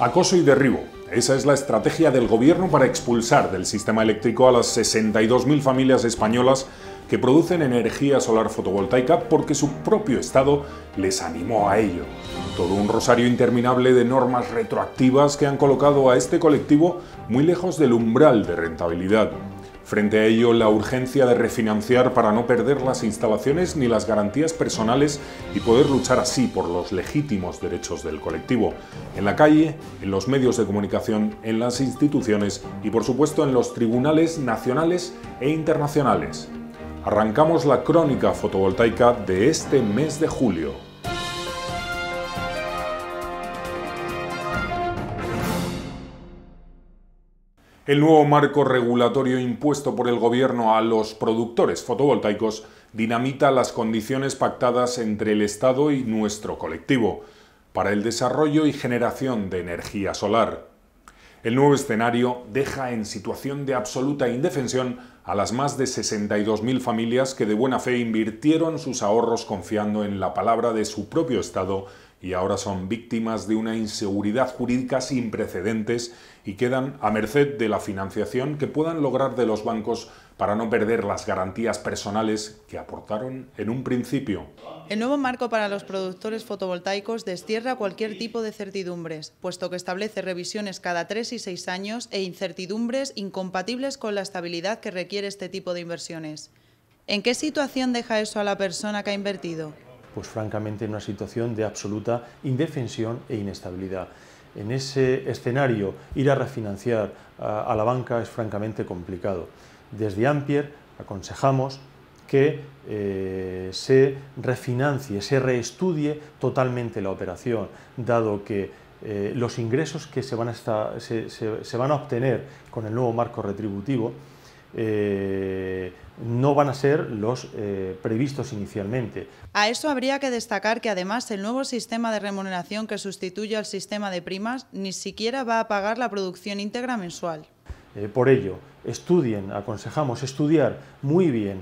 Acoso y derribo. Esa es la estrategia del gobierno para expulsar del sistema eléctrico a las 62.000 familias españolas que producen energía solar fotovoltaica porque su propio Estado les animó a ello. Todo un rosario interminable de normas retroactivas que han colocado a este colectivo muy lejos del umbral de rentabilidad. Frente a ello, la urgencia de refinanciar para no perder las instalaciones ni las garantías personales y poder luchar así por los legítimos derechos del colectivo, en la calle, en los medios de comunicación, en las instituciones y, por supuesto, en los tribunales nacionales e internacionales. Arrancamos la crónica fotovoltaica de este mes de julio. El nuevo marco regulatorio impuesto por el Gobierno a los productores fotovoltaicos dinamita las condiciones pactadas entre el Estado y nuestro colectivo para el desarrollo y generación de energía solar. El nuevo escenario deja en situación de absoluta indefensión a las más de 62.000 familias que de buena fe invirtieron sus ahorros confiando en la palabra de su propio Estado y ahora son víctimas de una inseguridad jurídica sin precedentes y quedan a merced de la financiación que puedan lograr de los bancos para no perder las garantías personales que aportaron en un principio. El nuevo marco para los productores fotovoltaicos destierra cualquier tipo de certidumbres, puesto que establece revisiones cada 3 y 6 años e incertidumbres incompatibles con la estabilidad que requiere este tipo de inversiones. ¿En qué situación deja eso a la persona que ha invertido? Pues francamente en una situación de absoluta indefensión e inestabilidad. En ese escenario, ir a refinanciar a la banca es francamente complicado. Desde Ampier aconsejamos que se refinancie, se reestudie totalmente la operación, dado que los ingresos que se van a obtener con el nuevo marco retributivo no van a ser los previstos inicialmente. A eso habría que destacar que además el nuevo sistema de remuneración que sustituye al sistema de primas ni siquiera va a pagar la producción íntegra mensual. Por ello, aconsejamos estudiar muy bien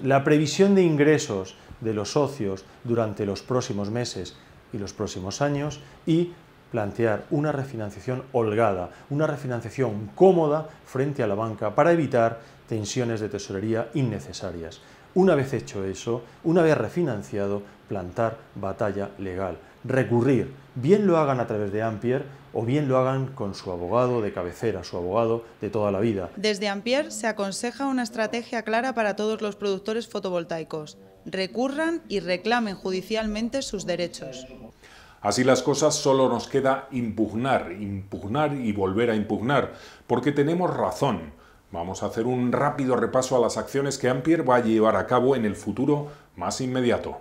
la previsión de ingresos de los socios durante los próximos meses y los próximos años y plantear una refinanciación holgada, una refinanciación cómoda frente a la banca para evitar tensiones de tesorería innecesarias. Una vez hecho eso, una vez refinanciado, plantar batalla legal, recurrir, bien lo hagan a través de Ampier o bien lo hagan con su abogado de cabecera, su abogado de toda la vida. Desde Ampier se aconseja una estrategia clara para todos los productores fotovoltaicos. Recurran y reclamen judicialmente sus derechos. Así las cosas, solo nos queda impugnar y volver a impugnar, porque tenemos razón. Vamos a hacer un rápido repaso a las acciones que Ampier va a llevar a cabo en el futuro más inmediato.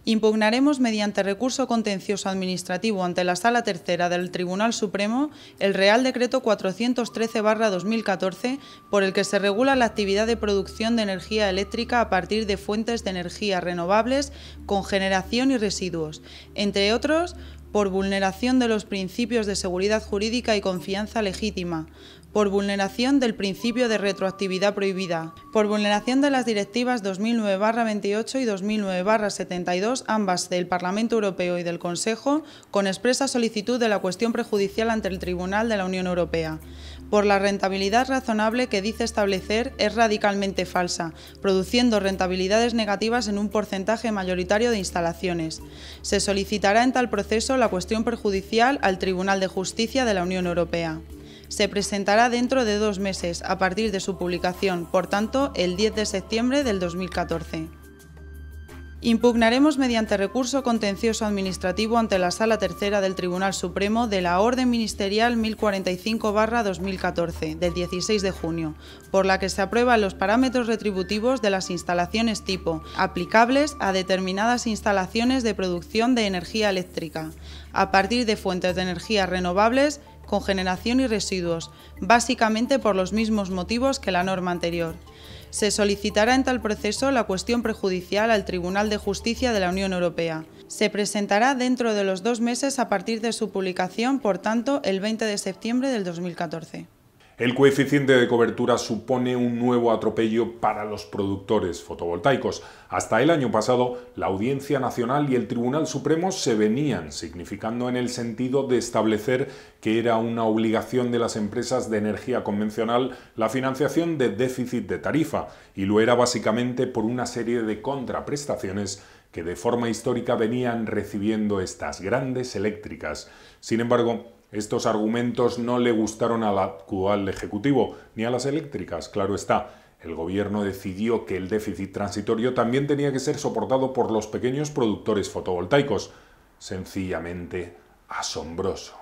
Impugnaremos mediante recurso contencioso administrativo ante la Sala Tercera del Tribunal Supremo el Real Decreto 413/2014 por el que se regula la actividad de producción de energía eléctrica a partir de fuentes de energía renovables con generación y residuos, entre otros por vulneración de los principios de seguridad jurídica y confianza legítima, por vulneración del principio de retroactividad prohibida, por vulneración de las directivas 2009/28 y 2009/72, ambas del Parlamento Europeo y del Consejo, con expresa solicitud de la cuestión prejudicial ante el Tribunal de la Unión Europea, por la rentabilidad razonable que dice establecer es radicalmente falsa, produciendo rentabilidades negativas en un porcentaje mayoritario de instalaciones. Se solicitará en tal proceso la cuestión prejudicial al Tribunal de Justicia de la Unión Europea. Se presentará dentro de 2 meses, a partir de su publicación, por tanto, el 10 de septiembre del 2014. Impugnaremos mediante recurso contencioso administrativo ante la Sala Tercera del Tribunal Supremo de la Orden Ministerial 1045/2014, del 16 de junio, por la que se aprueban los parámetros retributivos de las instalaciones tipo, aplicables a determinadas instalaciones de producción de energía eléctrica, a partir de fuentes de energía renovables, con generación y residuos, básicamente por los mismos motivos que la norma anterior. Se solicitará en tal proceso la cuestión prejudicial al Tribunal de Justicia de la Unión Europea. Se presentará dentro de los 2 meses a partir de su publicación, por tanto, el 20 de septiembre del 2014. El coeficiente de cobertura supone un nuevo atropello para los productores fotovoltaicos. Hasta el año pasado, la Audiencia Nacional y el Tribunal Supremo se venían significando en el sentido de establecer que era una obligación de las empresas de energía convencional la financiación de déficit de tarifa, y lo era básicamente por una serie de contraprestaciones que de forma histórica venían recibiendo estas grandes eléctricas. Sin embargo, estos argumentos no le gustaron al actual Ejecutivo, ni a las eléctricas, claro está. El Gobierno decidió que el déficit transitorio también tenía que ser soportado por los pequeños productores fotovoltaicos. Sencillamente asombroso.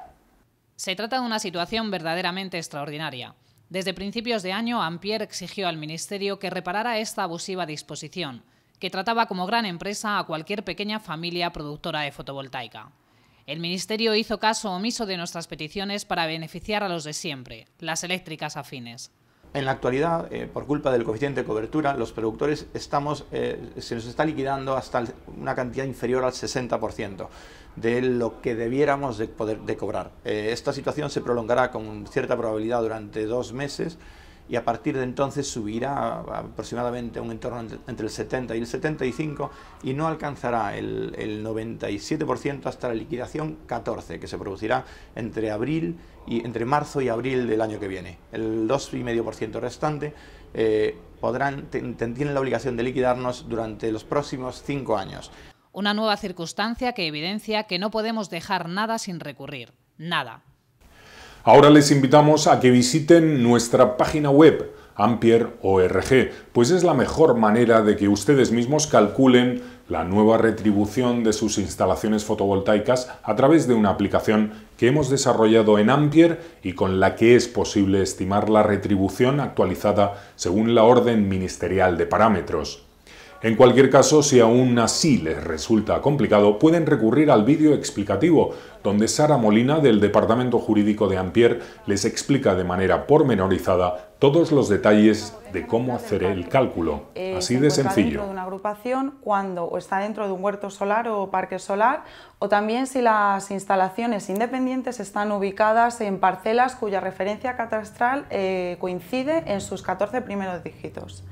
Se trata de una situación verdaderamente extraordinaria. Desde principios de año, Ampier exigió al Ministerio que reparara esta abusiva disposición, que trataba como gran empresa a cualquier pequeña familia productora de fotovoltaica. El Ministerio hizo caso omiso de nuestras peticiones para beneficiar a los de siempre, las eléctricas afines. En la actualidad, por culpa del coeficiente de cobertura, los productores se nos está liquidando hasta una cantidad inferior al 60% de lo que debiéramos de cobrar. Esta situación se prolongará con cierta probabilidad durante 2 meses y a partir de entonces subirá aproximadamente a un entorno entre el 70 y el 75 y no alcanzará el 97% hasta la liquidación 14, que se producirá entre marzo y abril del año que viene. El 2,5% restante tienen la obligación de liquidarnos durante los próximos 5 años. Una nueva circunstancia que evidencia que no podemos dejar nada sin recurrir. Nada. Ahora les invitamos a que visiten nuestra página web, Ampier.org, pues es la mejor manera de que ustedes mismos calculen la nueva retribución de sus instalaciones fotovoltaicas a través de una aplicación que hemos desarrollado en Ampier y con la que es posible estimar la retribución actualizada según la orden ministerial de parámetros. En cualquier caso, si aún así les resulta complicado, pueden recurrir al vídeo explicativo, donde Sara Molina, del Departamento Jurídico de Ampier, les explica de manera pormenorizada todos los detalles de cómo hacer el cálculo. Así de sencillo. Dentro de una agrupación, cuando o está dentro de un huerto solar o parque solar, o también si las instalaciones independientes están ubicadas en parcelas cuya referencia catastral coincide en sus 14 primeros dígitos.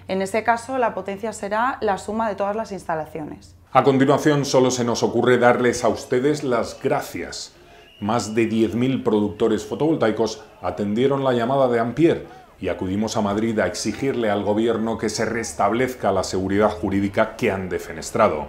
En ese caso, la potencia será la suma de todas las instalaciones. A continuación, solo se nos ocurre darles a ustedes las gracias. Más de 10.000 productores fotovoltaicos atendieron la llamada de Ampier y acudimos a Madrid a exigirle al Gobierno que se restablezca la seguridad jurídica que han defenestrado.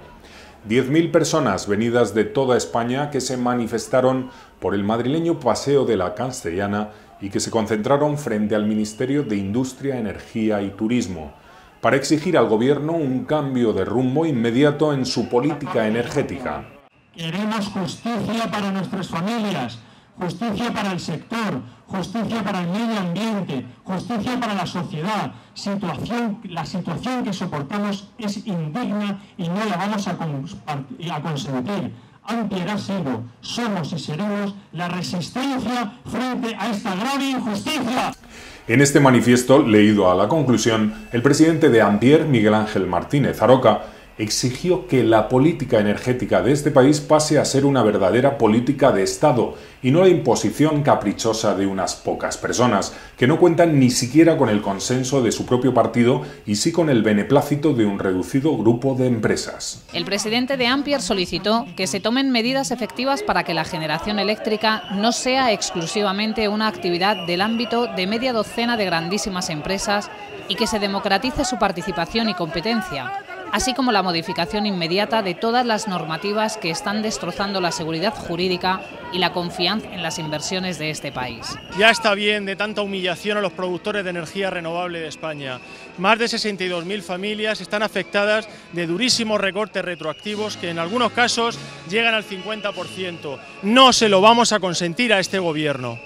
10.000 personas venidas de toda España que se manifestaron por el madrileño Paseo de la Castellana y que se concentraron frente al Ministerio de Industria, Energía y Turismo, para exigir al Gobierno un cambio de rumbo inmediato en su política energética. Queremos justicia para nuestras familias, justicia para el sector, justicia para el medio ambiente, justicia para la sociedad. La situación que soportamos es indigna y no la vamos a consentir. Ampier ha sido, somos y seremos la resistencia frente a esta grave injusticia. En este manifiesto, leído a la conclusión, el presidente de Ampier, Miguel Ángel Martínez Aroca, exigió que la política energética de este país pase a ser una verdadera política de Estado y no la imposición caprichosa de unas pocas personas, que no cuentan ni siquiera con el consenso de su propio partido y sí con el beneplácito de un reducido grupo de empresas. El presidente de Ampier solicitó que se tomen medidas efectivas para que la generación eléctrica no sea exclusivamente una actividad del ámbito de media docena de grandísimas empresas y que se democratice su participación y competencia, así como la modificación inmediata de todas las normativas que están destrozando la seguridad jurídica y la confianza en las inversiones de este país. Ya está bien de tanta humillación a los productores de energía renovable de España. Más de 62.000 familias están afectadas de durísimos recortes retroactivos que en algunos casos llegan al 50%. No se lo vamos a consentir a este Gobierno.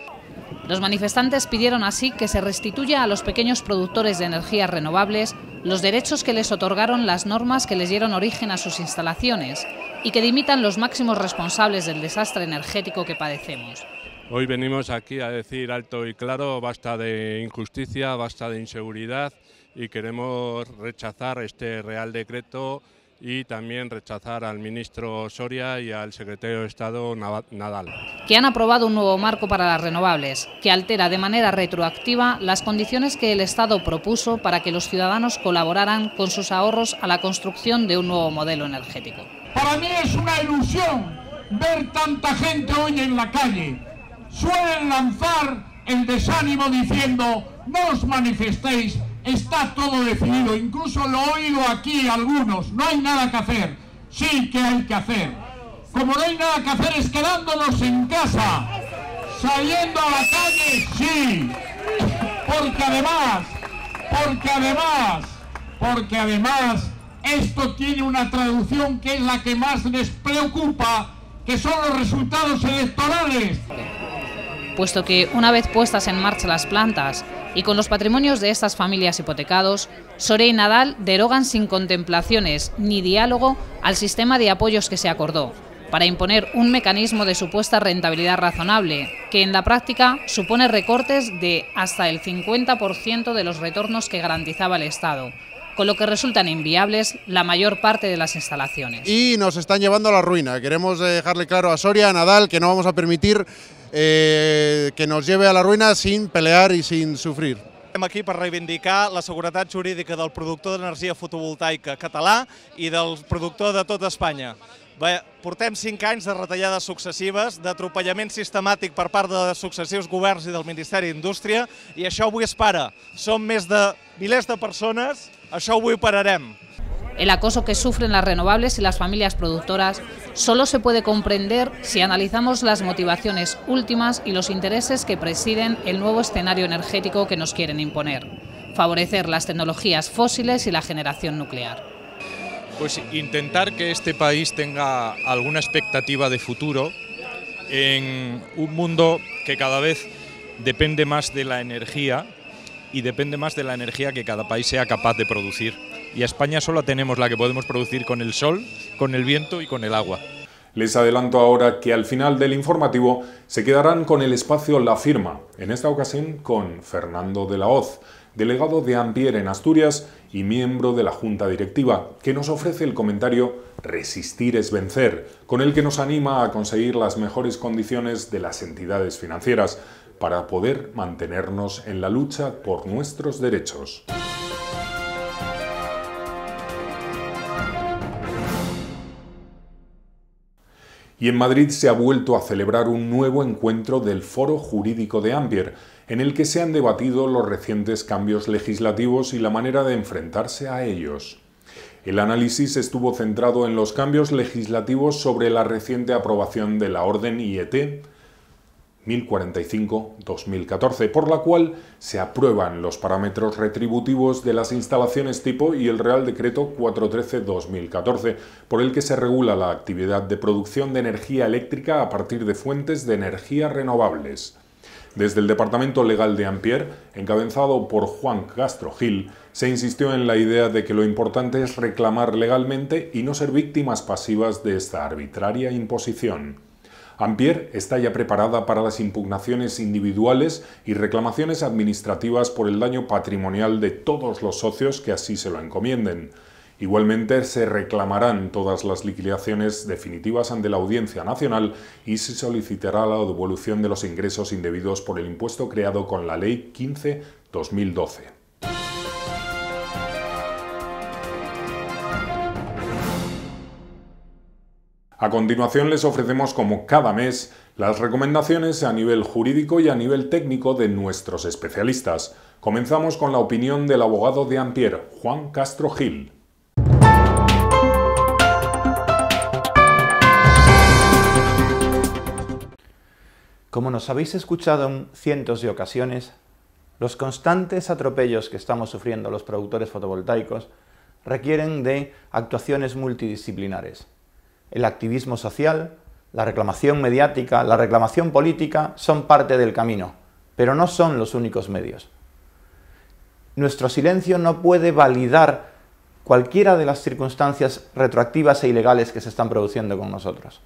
Los manifestantes pidieron así que se restituya a los pequeños productores de energías renovables los derechos que les otorgaron las normas que les dieron origen a sus instalaciones y que dimitan los máximos responsables del desastre energético que padecemos. Hoy venimos aquí a decir alto y claro, basta de injusticia, basta de inseguridad y queremos rechazar este Real Decreto y también rechazar al ministro Soria y al secretario de Estado Nadal. Que han aprobado un nuevo marco para las renovables, que altera de manera retroactiva las condiciones que el Estado propuso para que los ciudadanos colaboraran con sus ahorros a la construcción de un nuevo modelo energético. Para mí es una ilusión ver tanta gente hoy en la calle. Suelen lanzar el desánimo diciendo: no os manifestéis, está todo decidido. Incluso lo he oído aquí algunos: no hay nada que hacer. Sí que hay que hacer. Como no hay nada que hacer es quedándonos en casa. Saliendo a la calle, sí. Porque además esto tiene una traducción que es la que más les preocupa, que son los resultados electorales. Puesto que, una vez puestas en marcha las plantas y con los patrimonios de estas familias hipotecados, Soria y Nadal derogan sin contemplaciones ni diálogo al sistema de apoyos que se acordó, para imponer un mecanismo de supuesta rentabilidad razonable, que en la práctica supone recortes de hasta el 50% de los retornos que garantizaba el Estado, con lo que resultan inviables la mayor parte de las instalaciones. Y nos están llevando a la ruina. Queremos dejarle claro a Soria, a Nadal, que no vamos a permitir que nos lleve a la ruïna sin pelear i sin sofrir. Estem aquí per reivindicar la seguretat jurídica del productor d'energia fotovoltaica català i del productor de tota Espanya. Portem 5 anys de retallades successives, d'atropellament sistemàtic per part de successius governs i del Ministeri d'Indústria, i això avui es para. Som més de milers de persones, això avui pararem. El acoso que sufren las renovables y las familias productoras solo se puede comprender si analizamos las motivaciones últimas y los intereses que presiden el nuevo escenario energético que nos quieren imponer: favorecer las tecnologías fósiles y la generación nuclear. Pues intentar que este país tenga alguna expectativa de futuro en un mundo que cada vez depende más de la energía y depende más de la energía que cada país sea capaz de producir. Y a España solo tenemos la que podemos producir con el sol, con el viento y con el agua. Les adelanto ahora que al final del informativo se quedarán con el espacio La Firma, en esta ocasión con Fernando de la Hoz, delegado de Ampere en Asturias y miembro de la Junta Directiva, que nos ofrece el comentario Resistir es vencer, con el que nos anima a conseguir las mejores condiciones de las entidades financieras para poder mantenernos en la lucha por nuestros derechos. Y en Madrid se ha vuelto a celebrar un nuevo encuentro del Foro Jurídico de Ampere, en el que se han debatido los recientes cambios legislativos y la manera de enfrentarse a ellos. El análisis estuvo centrado en los cambios legislativos sobre la reciente aprobación de la Orden IET 1045-2014, por la cual se aprueban los parámetros retributivos de las instalaciones tipo y el Real Decreto 413-2014, por el que se regula la actividad de producción de energía eléctrica a partir de fuentes de energía renovables. Desde el Departamento Legal de Ampere, encabezado por Juan Castro Gil, se insistió en la idea de que lo importante es reclamar legalmente y no ser víctimas pasivas de esta arbitraria imposición. Ampere está ya preparada para las impugnaciones individuales y reclamaciones administrativas por el daño patrimonial de todos los socios que así se lo encomienden. Igualmente se reclamarán todas las liquidaciones definitivas ante la Audiencia Nacional y se solicitará la devolución de los ingresos indebidos por el impuesto creado con la Ley 15/2012. A continuación les ofrecemos, como cada mes, las recomendaciones a nivel jurídico y a nivel técnico de nuestros especialistas. Comenzamos con la opinión del abogado de Ampere, Juan Castro Gil. Como nos habéis escuchado en cientos de ocasiones, los constantes atropellos que estamos sufriendo los productores fotovoltaicos requieren de actuaciones multidisciplinares. El activismo social, la reclamación mediática, la reclamación política son parte del camino, pero no son los únicos medios. Nuestro silencio no puede validar cualquiera de las circunstancias retroactivas e ilegales que se están produciendo con nosotros.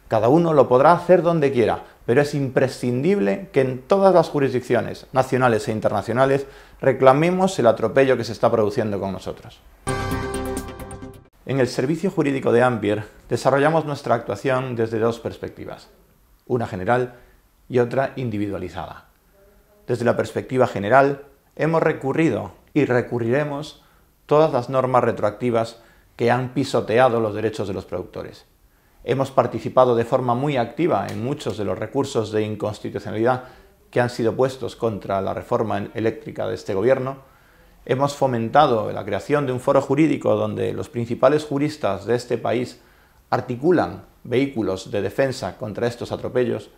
Cada uno lo podrá hacer donde quiera, pero es imprescindible que en todas las jurisdicciones nacionales e internacionales reclamemos el atropello que se está produciendo con nosotros. En el servicio jurídico de Ampier desarrollamos nuestra actuación desde dos perspectivas, una general y otra individualizada. Desde la perspectiva general hemos recurrido y recurriremos todas las normas retroactivas que han pisoteado los derechos de los productores. Hemos participado de forma muy activa en muchos de los recursos de inconstitucionalidad que han sido puestos contra la reforma eléctrica de este gobierno. Hemos fomentado la creación de un foro jurídico donde los principales juristas de este país articulan vehículos de defensa contra estos atropellos.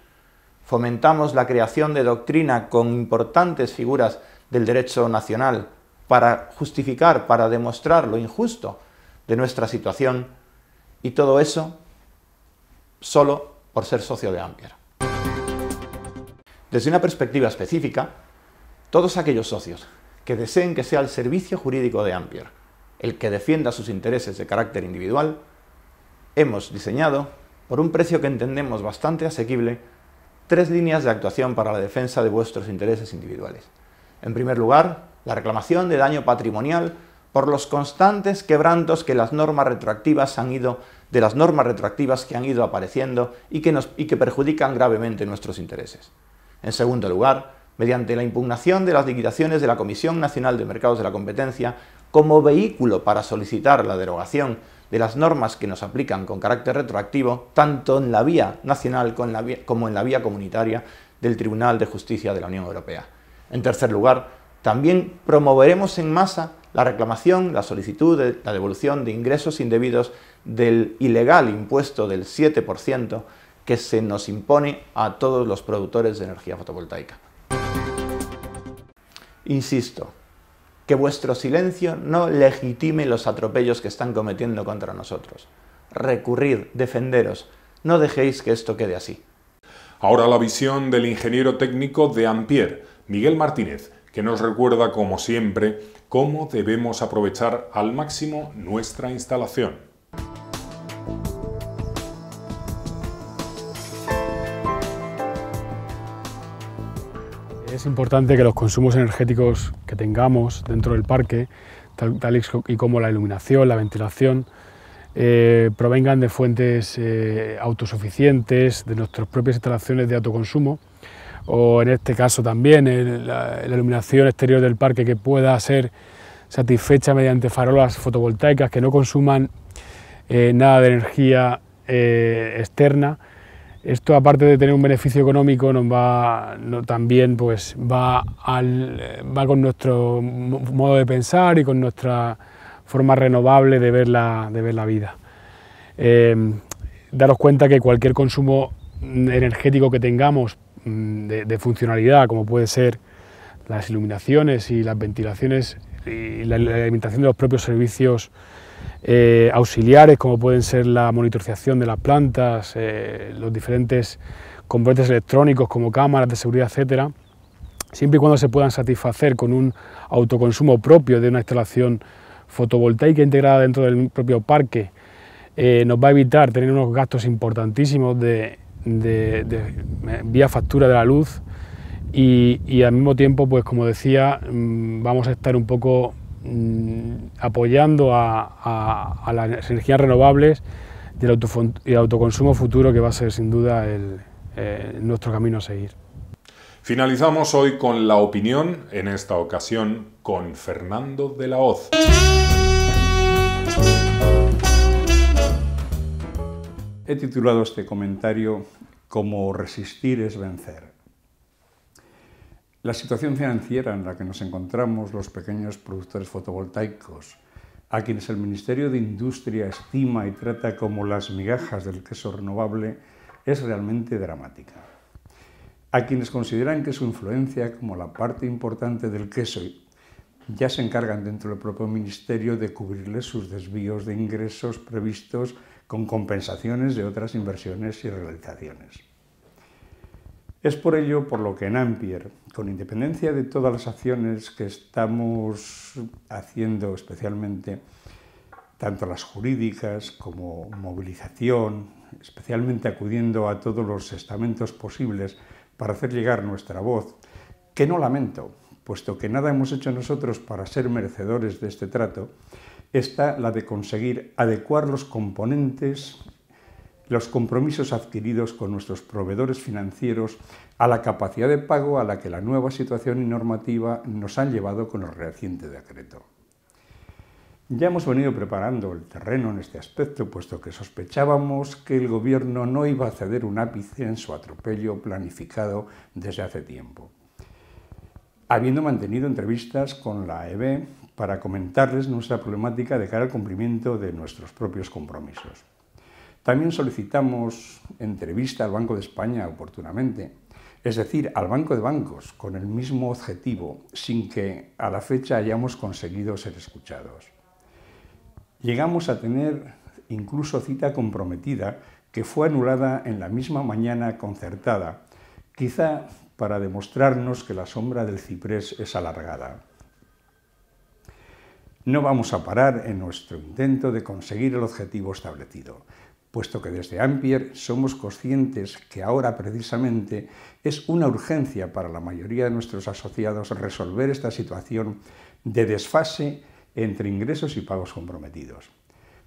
Fomentamos la creación de doctrina con importantes figuras del derecho nacional para justificar, para demostrar lo injusto de nuestra situación, y todo eso solo por ser socio de Ampier. Desde una perspectiva específica, todos aquellos socios que deseen que sea el servicio jurídico de Ampier el que defienda sus intereses de carácter individual, hemos diseñado, por un precio que entendemos bastante asequible, 3 líneas de actuación para la defensa de vuestros intereses individuales. En primer lugar, la reclamación de daño patrimonial por los constantes quebrantos que las normas retroactivas han ido apareciendo y que perjudican gravemente nuestros intereses. En segundo lugar, mediante la impugnación de las liquidaciones de la Comisión Nacional de Mercados de la Competencia como vehículo para solicitar la derogación de las normas que nos aplican con carácter retroactivo, tanto en la vía nacional como en la vía comunitaria del Tribunal de Justicia de la Unión Europea. En tercer lugar, también promoveremos en masa la reclamación, la solicitud de la devolución de ingresos indebidos del ilegal impuesto del 7% que se nos impone a todos los productores de energía fotovoltaica. Insisto, que vuestro silencio no legitime los atropellos que están cometiendo contra nosotros. Recurrid, defenderos, no dejéis que esto quede así. Ahora la visión del ingeniero técnico de Ampier, Miguel Martínez, que nos recuerda, como siempre, cómo debemos aprovechar al máximo nuestra instalación. Es importante que los consumos energéticos que tengamos dentro del parque, tal y como la iluminación, la ventilación, provengan de fuentes autosuficientes, de nuestras propias instalaciones de autoconsumo, o en este caso también la iluminación exterior del parque que pueda ser satisfecha mediante farolas fotovoltaicas que no consuman nada de energía externa. Esto, aparte de tener un beneficio económico, también pues, va con nuestro modo de pensar y con nuestra forma renovable de ver la vida. Daros cuenta que cualquier consumo energético que tengamos de funcionalidad, como puede ser las iluminaciones y las ventilaciones y la alimentación de los propios servicios auxiliares, como pueden ser la monitorización de las plantas, los diferentes componentes electrónicos como cámaras de seguridad, etcétera, siempre y cuando se puedan satisfacer con un autoconsumo propio de una instalación fotovoltaica integrada dentro del propio parque, nos va a evitar tener unos gastos importantísimos vía factura de la luz y al mismo tiempo, pues como decía, vamos a estar un poco apoyando a las energías renovables y el autoconsumo futuro, que va a ser sin duda nuestro camino a seguir. Finalizamos hoy con la opinión, en esta ocasión con Fernando de la Hoz. He titulado este comentario como "Resistir es vencer". La situación financiera en la que nos encontramos los pequeños productores fotovoltaicos, a quienes el Ministerio de Industria estima y trata como las migajas del queso renovable, es realmente dramática. A quienes consideran que su influencia como la parte importante del queso ya se encargan dentro del propio Ministerio de cubrirles sus desvíos de ingresos previstos con compensaciones de otras inversiones y realizaciones. Es por ello por lo que en Ampier, con independencia de todas las acciones que estamos haciendo, especialmente tanto las jurídicas como movilización, especialmente acudiendo a todos los estamentos posibles para hacer llegar nuestra voz, que no lamento, puesto que nada hemos hecho nosotros para ser merecedores de este trato, está la de conseguir adecuar los componentes, los compromisos adquiridos con nuestros proveedores financieros a la capacidad de pago a la que la nueva situación y normativa nos han llevado con el reciente decreto. Ya hemos venido preparando el terreno en este aspecto, puesto que sospechábamos que el Gobierno no iba a ceder un ápice en su atropello planificado desde hace tiempo. Habiendo mantenido entrevistas con la AEB para comentarles nuestra problemática de cara al cumplimiento de nuestros propios compromisos. También solicitamos entrevista al Banco de España oportunamente, es decir, al Banco de Bancos, con el mismo objetivo, sin que a la fecha hayamos conseguido ser escuchados. Llegamos a tener incluso cita comprometida que fue anulada en la misma mañana concertada, quizá para demostrarnos que la sombra del ciprés es alargada. No vamos a parar en nuestro intento de conseguir el objetivo establecido, puesto que desde Ampier somos conscientes que ahora precisamente es una urgencia para la mayoría de nuestros asociados resolver esta situación de desfase entre ingresos y pagos comprometidos,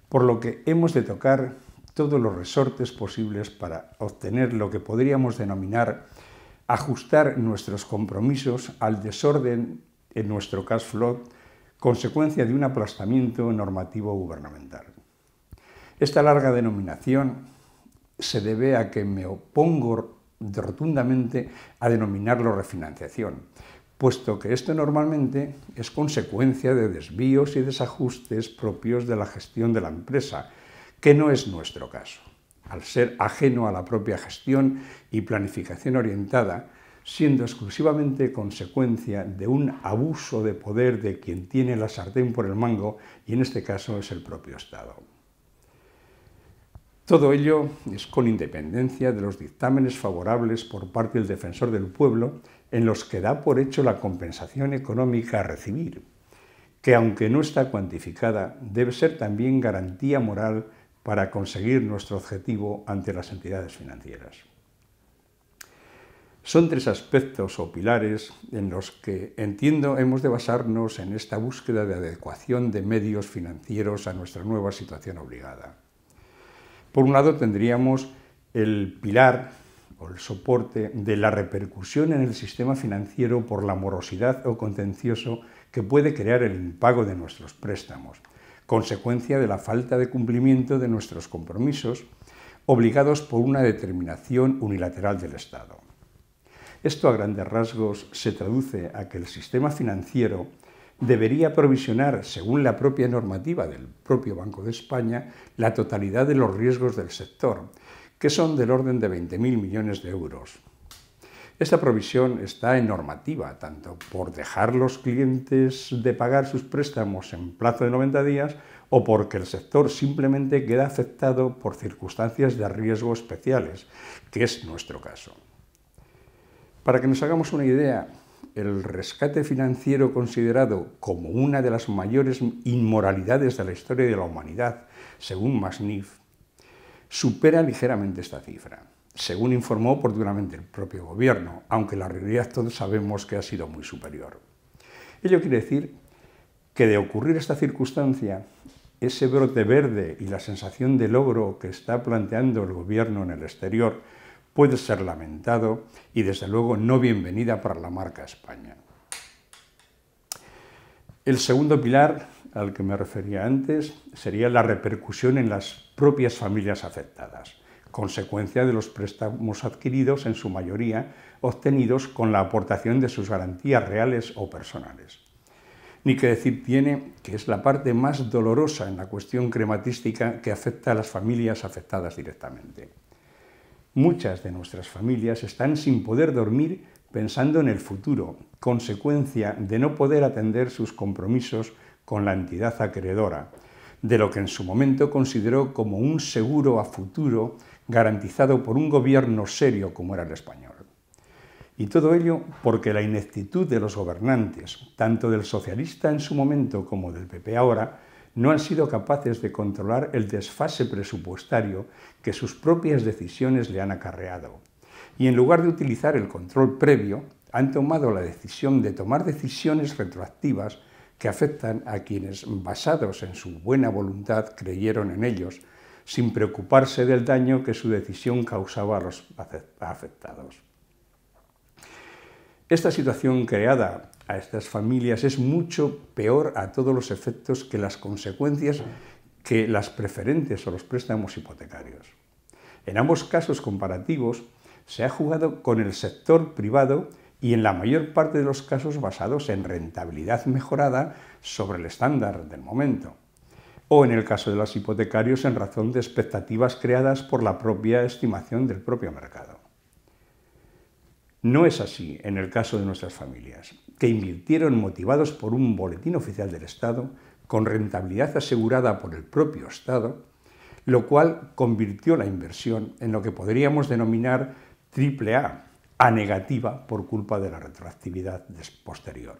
por lo que hemos de tocar todos los resortes posibles para obtener lo que podríamos denominar ajustar nuestros compromisos al desorden en nuestro cash flow, consecuencia de un aplastamiento normativo gubernamental. Esta larga denominación se debe a que me opongo rotundamente a denominarlo refinanciación, puesto que esto normalmente es consecuencia de desvíos y desajustes propios de la gestión de la empresa, que no es nuestro caso, al ser ajeno a la propia gestión y planificación orientada, siendo exclusivamente consecuencia de un abuso de poder de quien tiene la sartén por el mango, y en este caso es el propio Estado. Todo ello es con independencia de los dictámenes favorables por parte del Defensor del Pueblo, en los que da por hecho la compensación económica a recibir, que aunque no está cuantificada, debe ser también garantía moral para conseguir nuestro objetivo ante las entidades financieras. Son tres aspectos o pilares en los que, entiendo, hemos de basarnos en esta búsqueda de adecuación de medios financieros a nuestra nueva situación obligada. Por un lado tendríamos el pilar o el soporte de la repercusión en el sistema financiero por la morosidad o contencioso que puede crear el impago de nuestros préstamos, consecuencia de la falta de cumplimiento de nuestros compromisos, obligados por una determinación unilateral del Estado. Esto a grandes rasgos se traduce a que el sistema financiero debería provisionar, según la propia normativa del propio Banco de España, la totalidad de los riesgos del sector, que son del orden de 20.000 millones de euros. Esta provisión está en normativa, tanto por dejar los clientes de pagar sus préstamos en plazo de 90 días o porque el sector simplemente queda afectado por circunstancias de riesgo especiales, que es nuestro caso. Para que nos hagamos una idea, el rescate financiero considerado como una de las mayores inmoralidades de la historia de la humanidad, según Masnif, supera ligeramente esta cifra, según informó oportunamente el propio Gobierno, aunque la realidad todos sabemos que ha sido muy superior. Ello quiere decir que de ocurrir esta circunstancia, ese brote verde y la sensación de logro que está planteando el Gobierno en el exterior puede ser lamentado y, desde luego, no bienvenida para la marca España. El segundo pilar al que me refería antes sería la repercusión en las propias familias afectadas, consecuencia de los préstamos adquiridos, en su mayoría obtenidos con la aportación de sus garantías reales o personales. Ni que decir tiene que es la parte más dolorosa en la cuestión crematística que afecta a las familias afectadas directamente. Muchas de nuestras familias están sin poder dormir pensando en el futuro, consecuencia de no poder atender sus compromisos con la entidad acreedora, de lo que en su momento consideró como un seguro a futuro garantizado por un gobierno serio como era el español. Y todo ello porque la ineptitud de los gobernantes, tanto del socialista en su momento como del PP ahora, no han sido capaces de controlar el desfase presupuestario que sus propias decisiones le han acarreado. Y en lugar de utilizar el control previo, han tomado la decisión de tomar decisiones retroactivas que afectan a quienes, basados en su buena voluntad, creyeron en ellos, sin preocuparse del daño que su decisión causaba a los afectados. Esta situación creada a estas familias es mucho peor a todos los efectos que las consecuencias que las preferentes o los préstamos hipotecarios. En ambos casos comparativos se ha jugado con el sector privado y en la mayor parte de los casos basados en rentabilidad mejorada sobre el estándar del momento, o en el caso de los hipotecarios en razón de expectativas creadas por la propia estimación del propio mercado. No es así en el caso de nuestras familias, que invirtieron motivados por un boletín oficial del Estado, con rentabilidad asegurada por el propio Estado, lo cual convirtió la inversión en lo que podríamos denominar AAA, a negativa por culpa de la retroactividad posterior.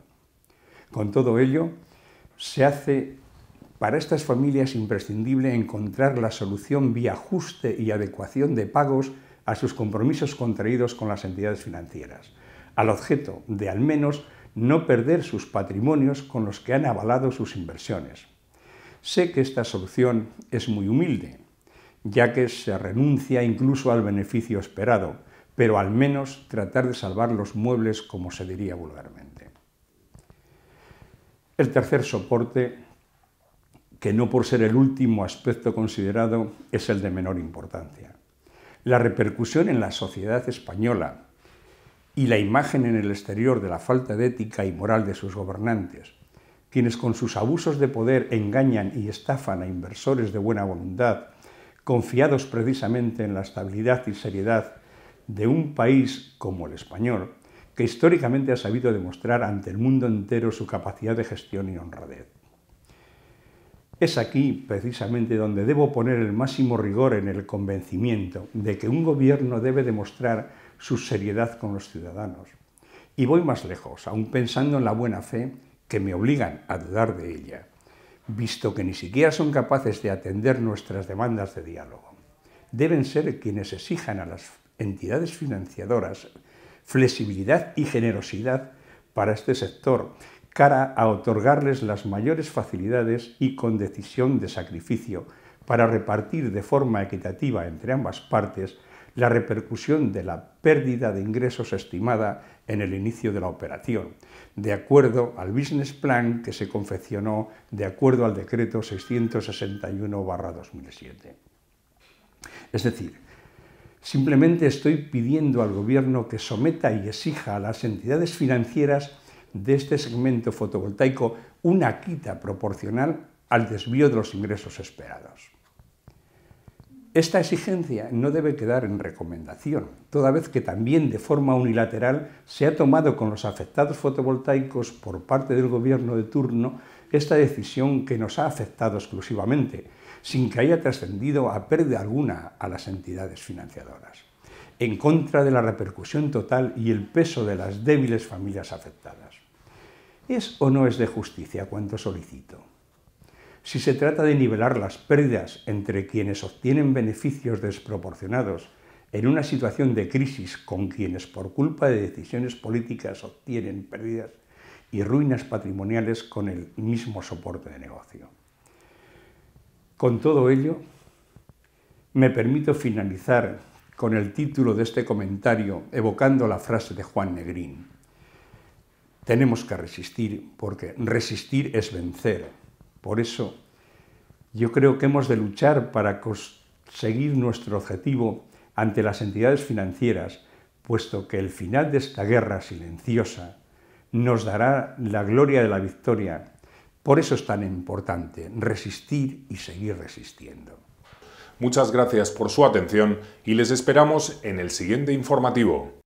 Con todo ello, se hace para estas familias imprescindible encontrar la solución vía ajuste y adecuación de pagos a sus compromisos contraídos con las entidades financieras, al objeto de al menos no perder sus patrimonios con los que han avalado sus inversiones. Sé que esta solución es muy humilde, ya que se renuncia incluso al beneficio esperado, pero al menos tratar de salvar los muebles, como se diría vulgarmente. El tercer soporte, que no por ser el último aspecto considerado, es el de menor importancia. La repercusión en la sociedad española y la imagen en el exterior de la falta de ética y moral de sus gobernantes, quienes con sus abusos de poder engañan y estafan a inversores de buena voluntad, confiados precisamente en la estabilidad y seriedad de un país como el español, que históricamente ha sabido demostrar ante el mundo entero su capacidad de gestión y honradez. Es aquí, precisamente, donde debo poner el máximo rigor en el convencimiento de que un gobierno debe demostrar su seriedad con los ciudadanos. Y voy más lejos, aún pensando en la buena fe que me obligan a dudar de ella, visto que ni siquiera son capaces de atender nuestras demandas de diálogo. Deben ser quienes exijan a las entidades financiadoras flexibilidad y generosidad para este sector, cara a otorgarles las mayores facilidades y con decisión de sacrificio para repartir de forma equitativa entre ambas partes la repercusión de la pérdida de ingresos estimada en el inicio de la operación, de acuerdo al business plan que se confeccionó de acuerdo al decreto 661/2007. Es decir, simplemente estoy pidiendo al Gobierno que someta y exija a las entidades financieras de este segmento fotovoltaico una quita proporcional al desvío de los ingresos esperados. Esta exigencia no debe quedar en recomendación, toda vez que también de forma unilateral se ha tomado con los afectados fotovoltaicos por parte del Gobierno de turno esta decisión que nos ha afectado exclusivamente, sin que haya trascendido a pérdida alguna a las entidades financiadoras, en contra de la repercusión total y el peso de las débiles familias afectadas. ¿Es o no es de justicia cuanto solicito? Si se trata de nivelar las pérdidas entre quienes obtienen beneficios desproporcionados en una situación de crisis con quienes por culpa de decisiones políticas obtienen pérdidas y ruinas patrimoniales con el mismo soporte de negocio. Con todo ello, me permito finalizar con el título de este comentario evocando la frase de Juan Negrín. Tenemos que resistir porque resistir es vencer. Por eso, yo creo que hemos de luchar para conseguir nuestro objetivo ante las entidades financieras, puesto que el final de esta guerra silenciosa nos dará la gloria de la victoria. Por eso es tan importante resistir y seguir resistiendo. Muchas gracias por su atención y les esperamos en el siguiente informativo.